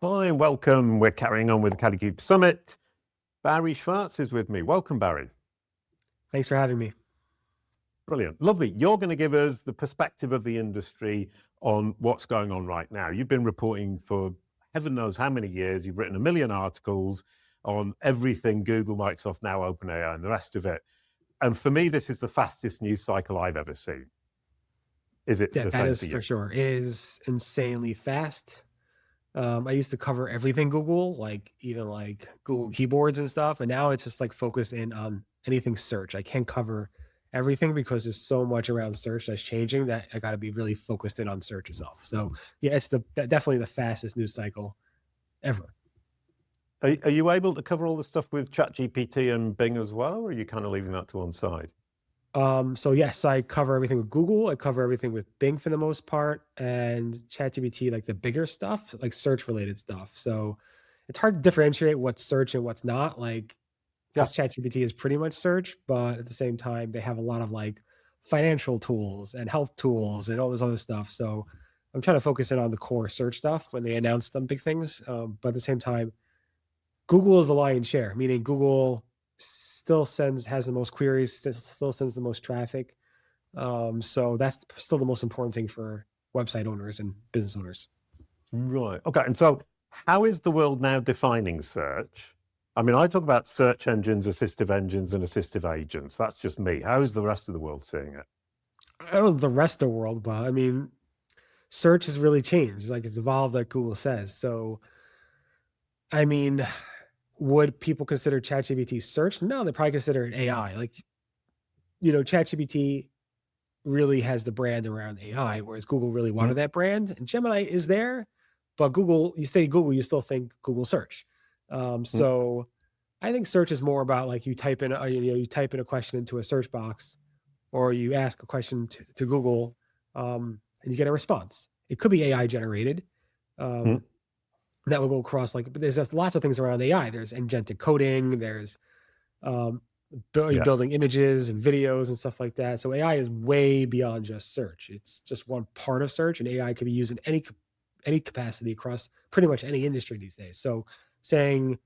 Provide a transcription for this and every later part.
Hi, and welcome. We're carrying on with the Kalicube Summit. Barry Schwartz is with me. Welcome, Barry. Thanks for having me. Brilliant. Lovely. You're going to give us the perspective of the industry on what's going on right now. You've been reporting for heaven knows how many years. You've written 1 million articles on everything Google, Microsoft, now OpenAI, and the rest of it. And for me, this is the fastest news cycle I've ever seen. Is it Yeah, the that same is for you? for sure. It is insanely fast. I used to cover everything Google, like even like Google keyboards and stuff, and now it's just like focused in on anything search. I can't cover everything because there's so much around search that's changing that I got to be really focused in on search itself. So yeah, it's definitely the fastest news cycle ever. Are you able to cover all the stuff with ChatGPT and Bing as well, or are you kind of leaving that to one side? So yes, I cover everything with Google. I cover everything with Bing for the most part, and ChatGPT, like the bigger stuff, like search related stuff. So it's hard to differentiate what's search and what's not, like Yeah. because ChatGPT is pretty much search, but at the same time, they have a lot of like financial tools and health tools and all this other stuff. So I'm trying to focus in on the core search stuff when they announce some big things. But at the same time, Google is the lion's share, meaning Google still has the most queries, still sends the most traffic. So that's still the most important thing for website owners and business owners. Right. Okay. And so how is the world now defining search? I mean, I talk about search engines, assistive engines, and assistive agents. That's just me. How is the rest of the world seeing it? I don't know the rest of the world, but I mean, search has really changed. Like it's evolved, like Google says. So, I mean, would people consider ChatGPT search? No, they probably consider it AI. Like, ChatGPT really has the brand around AI, whereas Google really Mm, wanted that brand. And Gemini is there, but Google, you say Google, you still think Google search. mm, So I think search is more about like you type in a question into a search box, or you ask a question to Google, and you get a response. It could be AI generated. mm. Um, that will go across like, but there's just lots of things around AI. There's agentic coding. There's um, Yes. building images and videos and stuff like that. So AI is way beyond just search. It's just one part of search, and AI can be used in any capacity across pretty much any industry these days. So saying,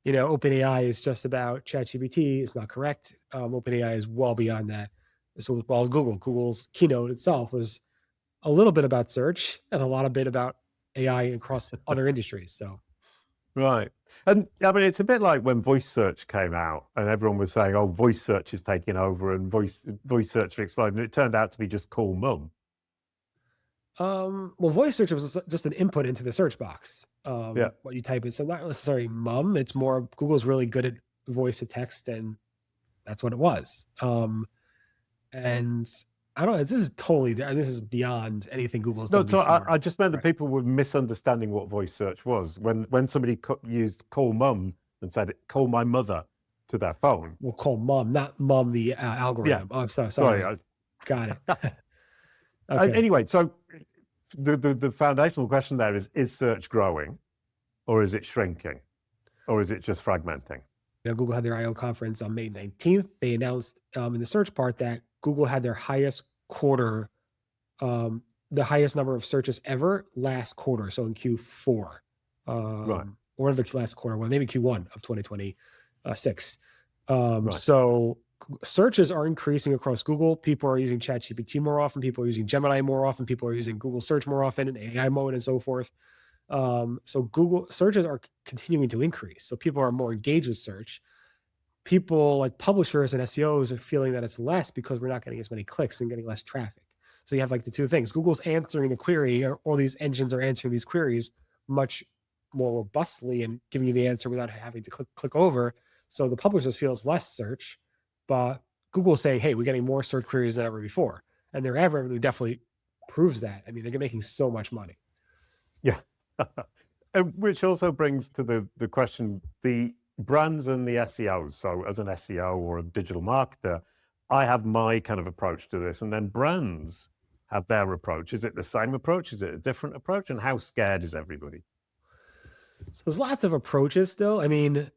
OpenAI is just about ChatGPT is not correct. OpenAI is well beyond that. So while Google's keynote itself was a little bit about search and a lot of bit about AI across other industries. So Right. And I mean, it's a bit like when voice search came out and everyone was saying, oh, voice search is taking over and voice search will explode. And it turned out to be just call mum. well, voice search was just an input into the search box. Yeah. What you type in, so not necessarily mum. It's more Google's really good at voice to text, and that's what it was. And I don't know. This is beyond anything Google's No, done so before. I just meant that Right. people were misunderstanding what voice search was. When somebody used call mum and said, call my mother to their phone. We'll call mum, not mum the Yeah. algorithm. Oh, I'm so Sorry. sorry. Got it. Okay. Anyway, so the foundational question there is search growing or is it shrinking or is it just fragmenting? Google had their I/O conference on May 19th. They announced in the search part that Google had their highest quarter, um, the highest number of searches ever last quarter. So in Q4, Right. or the last quarter, well, maybe Q1 of 2026. Right. So searches are increasing across Google. People are using ChatGPT more often. People are using Gemini more often. People are using Google Search more often in AI mode and so forth. So Google searches are continuing to increase. So people are more engaged with search. People like publishers and SEOs are feeling that it's less because we're not getting as many clicks and getting less traffic. So you have like the two things. Google's answering the query, or all these engines are answering these queries much more robustly and giving you the answer without having to click over. So the publishers feel it's less search, but Google's saying, hey, we're getting more search queries than ever before. And their ad revenue definitely proves that. I mean, they're making so much money. Yeah. Which also brings to the question, the brands and the SEOs. So as an SEO or a digital marketer, I have my kind of approach to this, and then brands have their approach. Is it the same approach? Is it a different approach? And how scared is everybody? So there's lots of approaches still. I mean,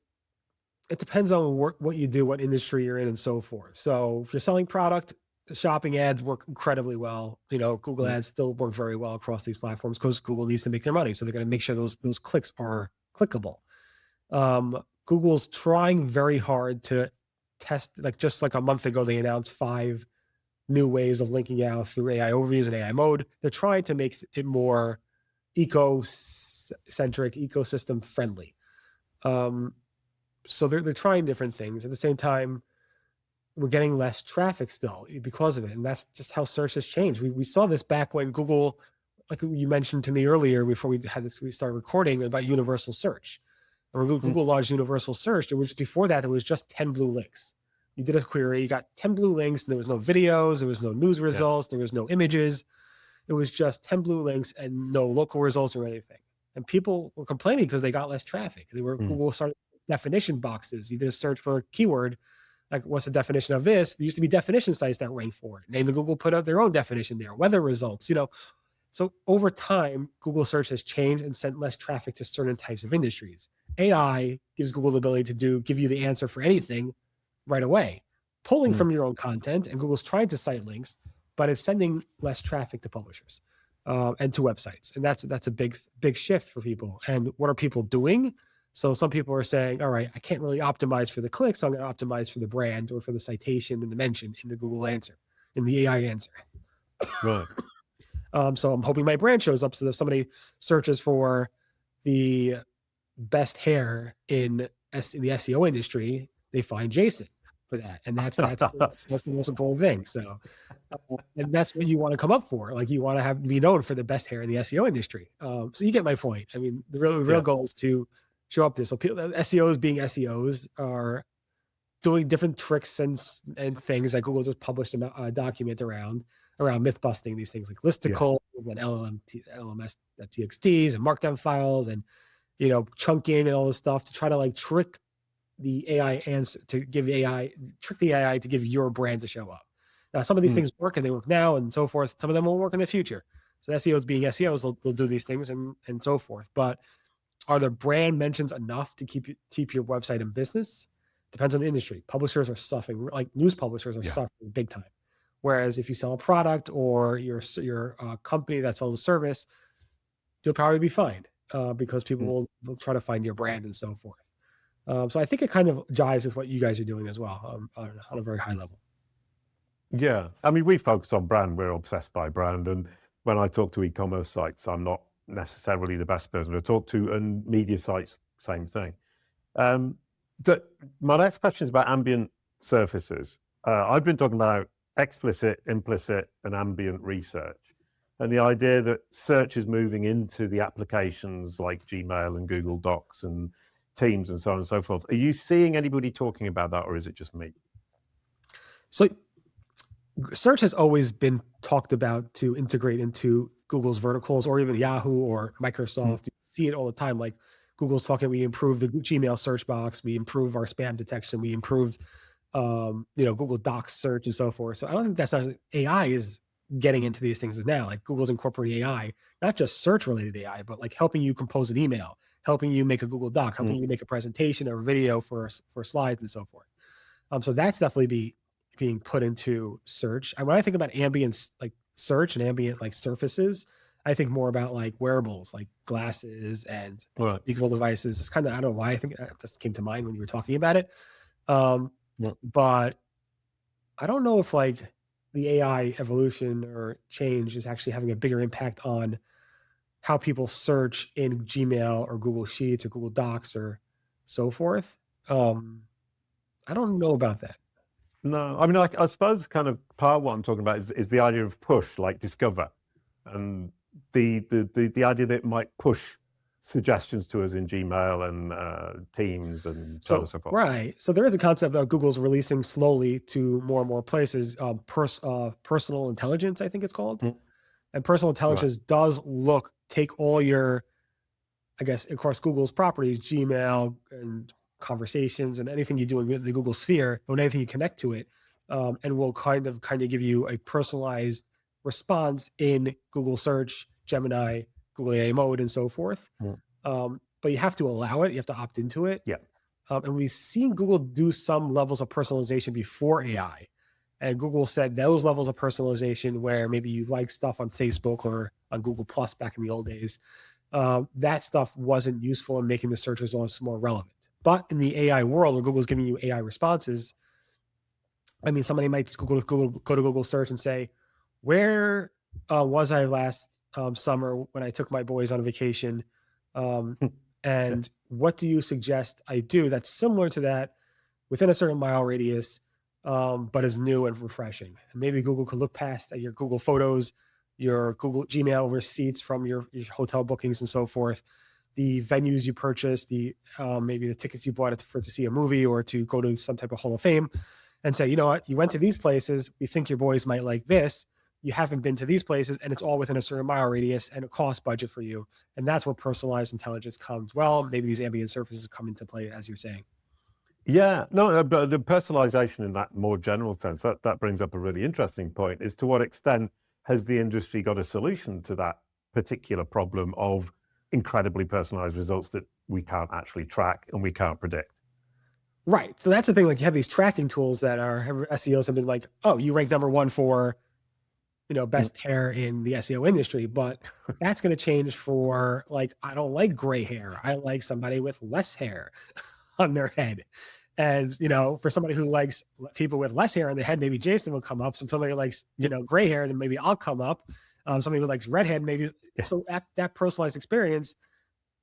it depends on what you do, what industry you're in, and so forth. So if you're selling product, shopping ads work incredibly well. Google Mm. ads still work very well across these platforms because Google needs to make their money. So they're going to make sure those clicks are clickable. Google's trying very hard to test, just like a month ago, they announced 5 new ways of linking out through AI overviews and AI mode. They're trying to make it more eco-centric, ecosystem friendly. So they're trying different things. At the same time, we're getting less traffic still because of it. And that's just how search has changed. We saw this back when Google, like you mentioned to me earlier, before we started recording, about universal search. And when Google launched universal search, before that, there was just 10 blue links. You did a query, you got 10 blue links, and there was no videos, there was no news results, there was no images. It was just 10 blue links and no local results or anything. And people were complaining because they got less traffic. Google started definition boxes. You did a search for a keyword, like what's the definition of this? There used to be definition sites that ranked for it. And then Google put out their own definition there, weather results, So over time, Google search has changed and sent less traffic to certain types of industries. AI gives Google the ability to give you the answer for anything right away, pulling from your own content, and Google's trying to cite links, but it's sending less traffic to publishers and to websites. And that's a big shift for people. And what are people doing? So some people are saying, all right, I can't really optimize for the clicks. I'm going to optimize for the brand or for the citation and the mention in the Google answer, in the AI answer. Right. So I'm hoping my brand shows up. So if somebody searches for the best hair in the SEO industry, they find Jason for that. And that's the most important thing. So, and that's what you want to come up for. Like, you want to be known for the best hair in the SEO industry. So you get my point. I mean, the real goal is to show up there. So SEOs being SEOs are doing different tricks and things. Like Google just published a document around myth busting, these things like listicles and LMS.txts and markdown files and chunking and all this stuff to try to trick the AI answer, trick the AI to give your brand to show up. Now, some of these things work and they work now and so forth. Some of them will work in the future. So SEOs being SEOs, they'll do these things and so forth. But are the brand mentions enough to keep your website in business? Depends on the industry. Publishers are suffering, like news publishers are suffering big time. Whereas if you sell a product or you're a company that sells a service, you'll probably be fine because people will try to find your brand and so forth. So I think it kind of jives with what you guys are doing as well on a very high level. Yeah. I mean, we focus on brand. We're obsessed by brand. And when I talk to e-commerce sites, I'm not necessarily the best person to talk to, and media sites, same thing. My next question is about ambient surfaces. I've been talking about explicit, implicit, and ambient research, and the idea that search is moving into the applications like Gmail and Google Docs and Teams and so on and so forth. Are you seeing anybody talking about that, or is it just me? So search has always been talked about to integrate into Google's verticals, or even Yahoo or Microsoft. You see it all the time. Like Google's talking, we improved the Gmail search box, we improved our spam detection, we improved Google Docs search and so forth. So I don't think that's not AI is getting into these things now. Like Google's incorporating AI, not just search related AI, but like helping you compose an email, helping you make a Google Doc, helping you make a presentation or a video for slides and so forth. So that's definitely being put into search. And when I think about ambient like search and ambient like surfaces, I think more about like wearables, like glasses and speakable devices. It's kind of, I don't know why I think that just came to mind when you were talking about it. But I don't know if like the AI evolution or change is actually having a bigger impact on how people search in Gmail or Google Sheets or Google Docs or so forth. I don't know about that. No, I mean, I suppose kind of part of what I'm talking about is the idea of push, like discover, and the idea that it might push suggestions to us in Gmail and Teams and so on and so forth. Right. So there is a concept that Google's releasing slowly to more and more places, personal intelligence, I think it's called. And personal intelligence does take all your, I guess, of course, Google's properties, Gmail and conversations and anything you do in the Google sphere, or anything you connect to it, and will kind of give you a personalized response in Google Search, Gemini, Google AI mode, and so forth. But you have to allow it. You have to opt into it. Yeah. And we've seen Google do some levels of personalization before AI. And Google said those levels of personalization where maybe you like stuff on Facebook or on Google Plus back in the old days, that stuff wasn't useful in making the search results more relevant. But in the AI world where Google's giving you AI responses, I mean, somebody might just go to Google search and say, where was I last summer when I took my boys on vacation? And what do you suggest I do that's similar to that within a certain mile radius, but is new and refreshing? And maybe Google could look past at your Google Photos, your Google Gmail receipts from your hotel bookings and so forth, the venues you purchased, the maybe the tickets you bought to see a movie or to go to some type of Hall of Fame, and say, you know what, you went to these places. We think your boys might like this. You haven't been to these places, and it's all within a certain mile radius and a cost budget for you. And that's where personalized intelligence comes. Well, maybe these ambient services come into play, as you're saying. Yeah, no, but the personalization in that more general sense, that brings up a really interesting point, is to what extent has the industry got a solution to that particular problem of incredibly personalized results that we can't actually track and we can't predict? Right. So that's the thing. Like, you have these tracking tools that our SEOs have been like, oh, you rank number one for, best hair in the SEO industry, but that's going to change for, like, I don't like gray hair. I like somebody with less hair on their head. And, for somebody who likes people with less hair on their head, maybe Jason will come up. Somebody who likes, gray hair, then maybe I'll come up. Somebody who likes redhead, maybe. So that personalized experience,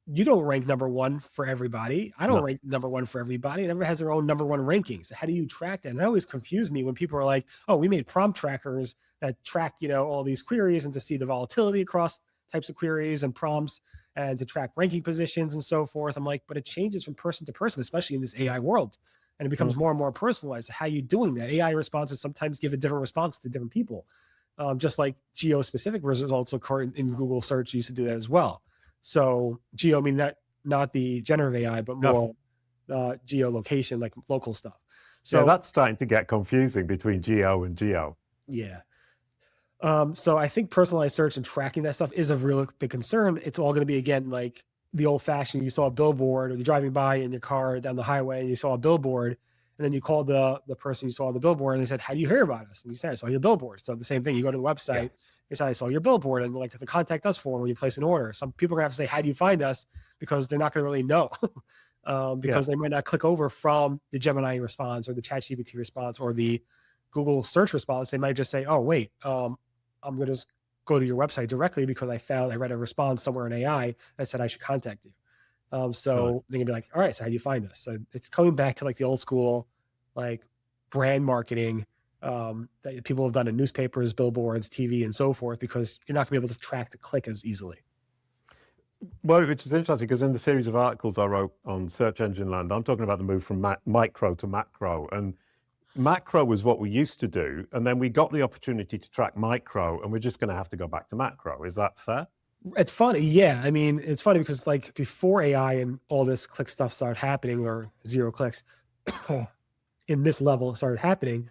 you don't rank number one for everybody. I don't rank number one for everybody. It never has their own number one rankings. How do you track that? And that always confused me when people are like, oh, we made prompt trackers that track, all these queries and to see the volatility across types of queries and prompts and to track ranking positions and so forth. I'm like, but it changes from person to person, especially in this AI world. And it becomes more and more personalized. How are you doing that? AI responses sometimes give a different response to different people. Just like geo-specific results occur in Google search used to do that as well. So geo, I mean, not the generative AI, but more geolocation, like local stuff. So yeah, that's starting to get confusing between geo and geo. Yeah. So I think personalized search and tracking that stuff is a real big concern. It's all going to be, again, like the old fashioned, you saw a billboard or you're driving by in your car down the highway and you saw a billboard, and then you called the person you saw on the billboard and they said, how do you hear about us? And you said, I saw your billboard. So the same thing, you go to the website, you say, I saw your billboard, and like the contact us form when you place an order. Some people are gonna have to say, how do you find us? Because they're not gonna really know. Because they might not click over from the Gemini response or the ChatGPT response or the Google search response. They might just say, oh, wait, I'm gonna just go to your website directly because I read a response somewhere in AI that said I should contact you. So they can be like, all right, so how do you find us? So it's coming back to like the old school, like brand marketing that people have done in newspapers, billboards, TV, and so forth, because you're not gonna be able to track the click as easily. Well, which is interesting because in the series of articles I wrote on Search Engine Land, I'm talking about the move from micro to macro. And macro was what we used to do. And then we got the opportunity to track micro, and we're just going to have to go back to macro. Is that fair? It's funny. Yeah. I mean, it's funny because like before AI and all this click stuff started happening, or zero clicks in this level started happening,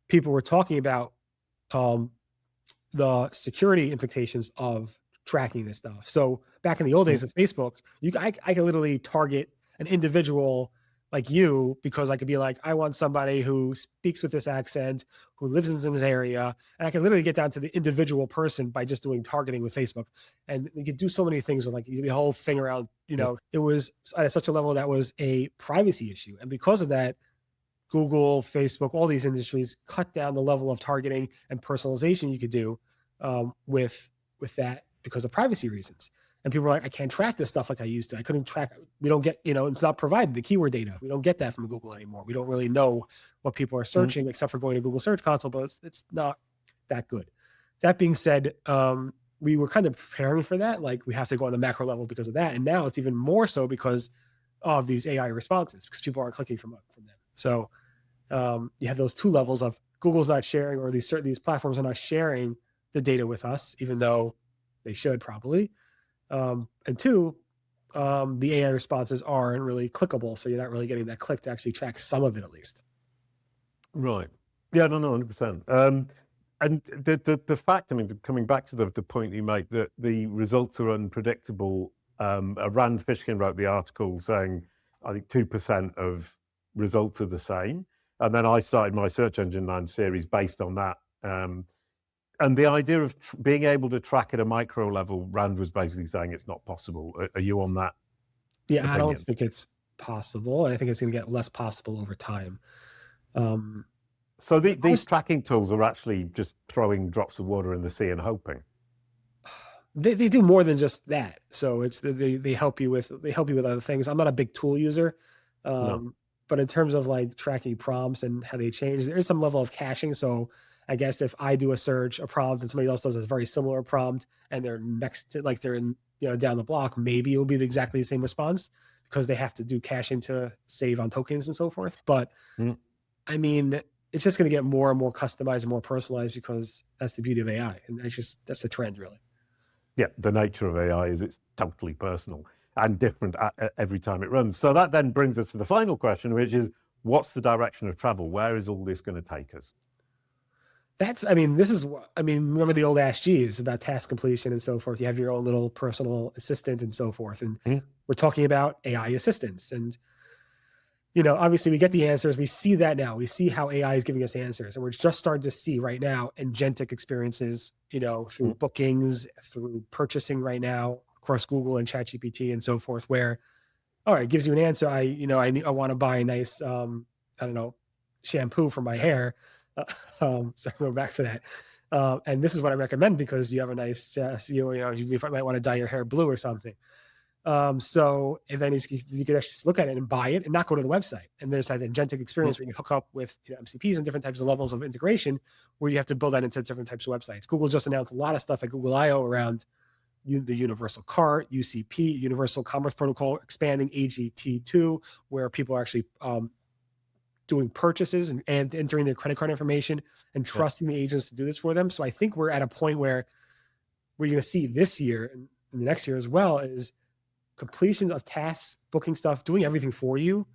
people were talking about the security implications of tracking this stuff. So back in the old days with Facebook, I could literally target an individual like you, because I could be like, I want somebody who speaks with this accent, who lives in this area. And I can literally get down to the individual person by just doing targeting with Facebook. And you could do so many things with like the whole thing around, it was at such a level that was a privacy issue. And because of that, Google, Facebook, all these industries cut down the level of targeting and personalization you could do with that because of privacy reasons. And people were like, I can't track this stuff like I used to. I couldn't track. We don't get, it's not provided, the keyword data. We don't get that from Google anymore. We don't really know what people are searching except for going to Google Search Console, but it's not that good. That being said, we were kind of preparing for that. Like, we have to go on the macro level because of that. And now it's even more so because of these AI responses, because people aren't clicking from them. So you have those two levels of Google's not sharing, or these platforms are not sharing the data with us, even though they should probably. And two, the AI responses aren't really clickable. So you're not really getting that click to actually track some of it at least. Right. Yeah, no, 100%. And the fact, I mean, coming back to the point you make, that the results are unpredictable. Rand Fishkin wrote the article saying, I think 2% of results are the same. And then I started my Search Engine Land series based on that. And the idea of being able to track at a micro level, Rand was basically saying it's not possible. Are you on that? Yeah, opinion? I don't think it's possible. I think it's going to get less possible over time. So these tracking tools are actually just throwing drops of water in the sea and hoping. They do more than just that. So it's they help you with other things. I'm not a big tool user, No. but in terms of like tracking prompts and how they change, there is some level of caching. So I guess if I do a search, a prompt, and somebody else does a very similar prompt, and they're next to, like they're in, down the block, maybe it will be exactly the same response because they have to do caching to save on tokens and so forth. But I mean, it's just going to get more and more customized and more personalized because that's the beauty of AI, and that's the trend, really. Yeah, the nature of AI is it's totally personal and different every time it runs. So that then brings us to the final question, which is, what's the direction of travel? Where is all this going to take us? Remember the old Ask Jeeves about task completion and so forth. You have your own little personal assistant and so forth. And we're talking about AI assistants. And, obviously we get the answers. We see that now. We see how AI is giving us answers. And we're just starting to see right now agentic experiences, through bookings, through purchasing right now across Google and ChatGPT and so forth, where, all right, it gives you an answer. I want to buy a nice, shampoo for my hair. So go back to that. And this is what I recommend because you have a nice, you might want to dye your hair blue or something. So, and then you can actually look at it and buy it and not go to the website. And there's that agentic experience where you hook up with MCPs and different types of levels of integration where you have to build that into different types of websites. Google just announced a lot of stuff at Google I/O around the universal cart, UCP, Universal Commerce Protocol, expanding AGT2, where people are actually doing purchases and entering their credit card information and trusting the agents to do this for them. So I think we're at a point where we're going to see this year and the next year as well is completion of tasks, booking stuff, doing everything for you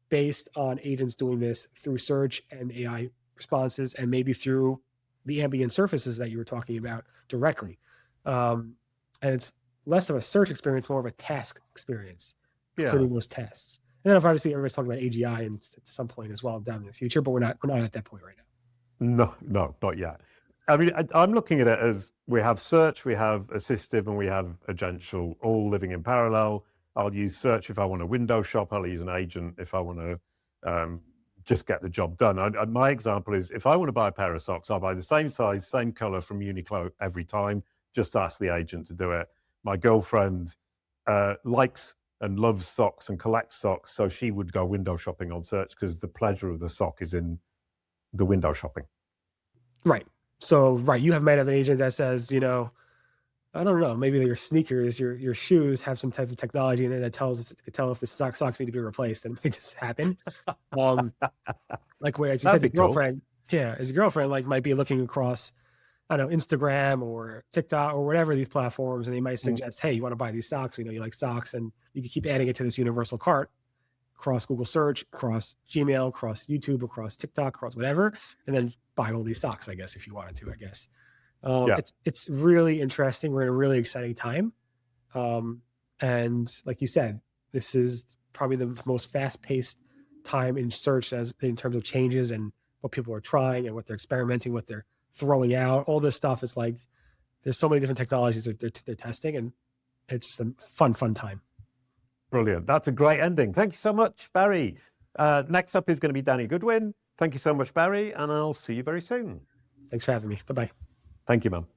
based on agents doing this through search and AI responses and maybe through the ambient surfaces that you were talking about directly. And it's less of a search experience, more of a task experience, including those tests. And then obviously everybody's talking about AGI and to some point as well down in the future, but we're not at that point right now. No, not yet. I mean, I'm looking at it as we have search, we have assistive, and we have agential all living in parallel. I'll use search if I want to window shop. I'll use an agent if I want to just get the job done. My example is if I want to buy a pair of socks, I'll buy the same size, same color from Uniqlo every time. Just ask the agent to do it. My girlfriend likes and loves socks and collects socks, so she would go window shopping on search because the pleasure of the sock is in the window shopping. Right. So, you might have an agent that says, I don't know, maybe your sneakers, your shoes have some type of technology in it that could tell if the socks need to be replaced, and it might just happen. Like where, as you said, your girlfriend, as your girlfriend, like might be looking across, I don't know, Instagram or TikTok or whatever these platforms, and they might suggest, hey, you want to buy these socks? We know you like socks, and you can keep adding it to this universal cart across Google search, across Gmail, across YouTube, across TikTok, across whatever, and then buy all these socks, I guess, if you wanted to, I guess. It's really interesting. We're in a really exciting time. And like you said, this is probably the most fast-paced time in search in terms of changes and what people are trying and what they're experimenting, what they're throwing out, all this stuff. It's like there's so many different technologies that they're testing, and it's a fun time. Brilliant. That's a great ending. Thank you so much, Barry. Next up is going to be Danny Goodwin. Thank you so much, Barry, and I'll see you very soon. Thanks for having me. Bye-bye. Thank you, ma'am.